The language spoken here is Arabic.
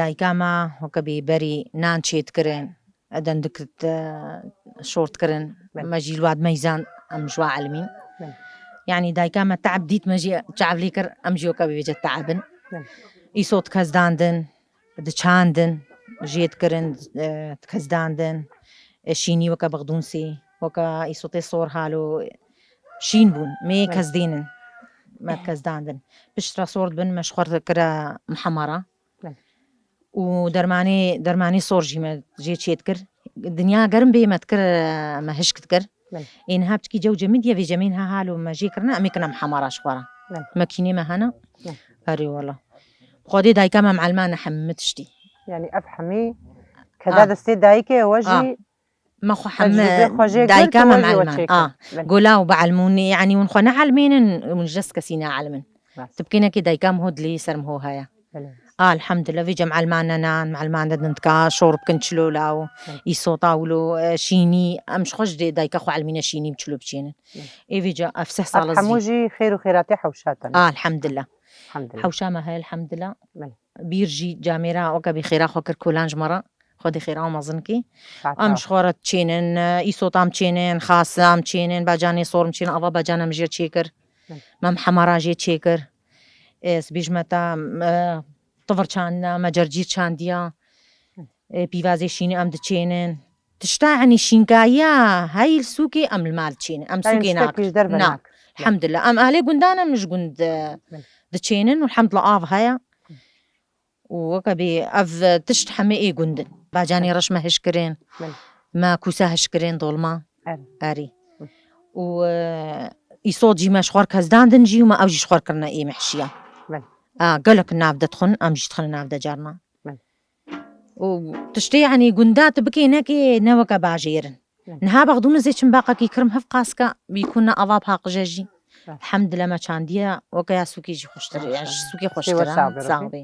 دایکاما وەکە بەری نان چێت کردن ئەدەن دکرد شۆرت کردن مەژی لوات مەیزان ئەم ژوا علمین یعنی دایکامە تعب دیت مەژی چاولی کرد ئەم ژیۆکە بێجە تعبن ئیسۆت کەسداندن دچاندن ژێت کردن کەسداندن شینی وەکە بەغدونسی وەکە ئیسۆتێ سۆر هالۆ شین بوون مێ کەسدێنن مە کەسداندن پشترە سۆرد بن مەشخوار کرا محەمەڕە و دەرمانی سۆرژیمە ژێ چێت کرد دنیا گەرم بێمەت کرد مە هشکت کرد این هەپتکی جەوجە میدیە وێجەمین ها هالو مەژێ کردن ئەمێکردە محەمەڕەش خوارە مەکینێمە هەنا ئەرێ وەڵە خۆدێ دایکامە معلمانە حەممە تشتی يعني أفهمي كذا دستي دايكي وجهي مخو دایکامە معلمان گۆلاو بەعلمونی یعنی ونخوا نەعلمێنن ونجەس کەسی ناعلمن تبکەینەکی دایکام هۆدلی سەرم هۆ هەیە الحەمدلله وێجە معلمانە نان معلمانە دنتکا شۆڕ بکەن چلۆ لاو ئیسۆتاولۆ شینی ئەمش خۆش دێ دایکە خو علمینە شینی بچلۆ بچێنن ئێوێجە ئەفسە ساڵ حموجي خير وخيراتي حوشاتنا الحەمدلله حوشامە هەیە الحەمدلله بیرژی جامێرا ئەوکە بخێرا خۆ کرد کۆلانژ مەڕە خۆدی خێرا و مەزنکی ئەم شخۆرە چێنن ئیسۆتام چێنن خاسام چێنن باجانێ سۆرم چێن ئەوە باجانە مژێر چێ کرد مەم حەمەڕاژێ چێ کرد بیژمەتە تڤڕ چاندە مەجەرگیر چاندیە پیڤازێ شینی ئەم دچێنن تشتا عنی شینکایە هەیل سووکی ئەم المال چێنن ئەم سووکی ناک الحەمدلله ئەم ئالێ گوندانە مش گوند دچێنن و الحەمدلله ئاڤ هەیە وەکە بێ ئەڤ تشت هەمێ ئێ گوندن باجانی ڕەشمە هشکرێن مە کوسە هشکرێن دۆڵما ئەری و ئیسۆجی مەشخوار کەسداندن جی ومە ئەوژی شخوارکردنە ئێ مەحشیە گەلک ناو دەتخن ئەمژی تخنە ناو دەجارنا و تشتێ عنی گوندات بکەی نەکێ نەوەکە باژێرن نها بەغدونە زێچم باقەکی کرم هەف قاسکە بیکوونە ئەوا پاقژەژی الحەمدلله مە چاندیە وەکە یا سووکیژی خۆشتر سووکی خۆشترە ساڵێ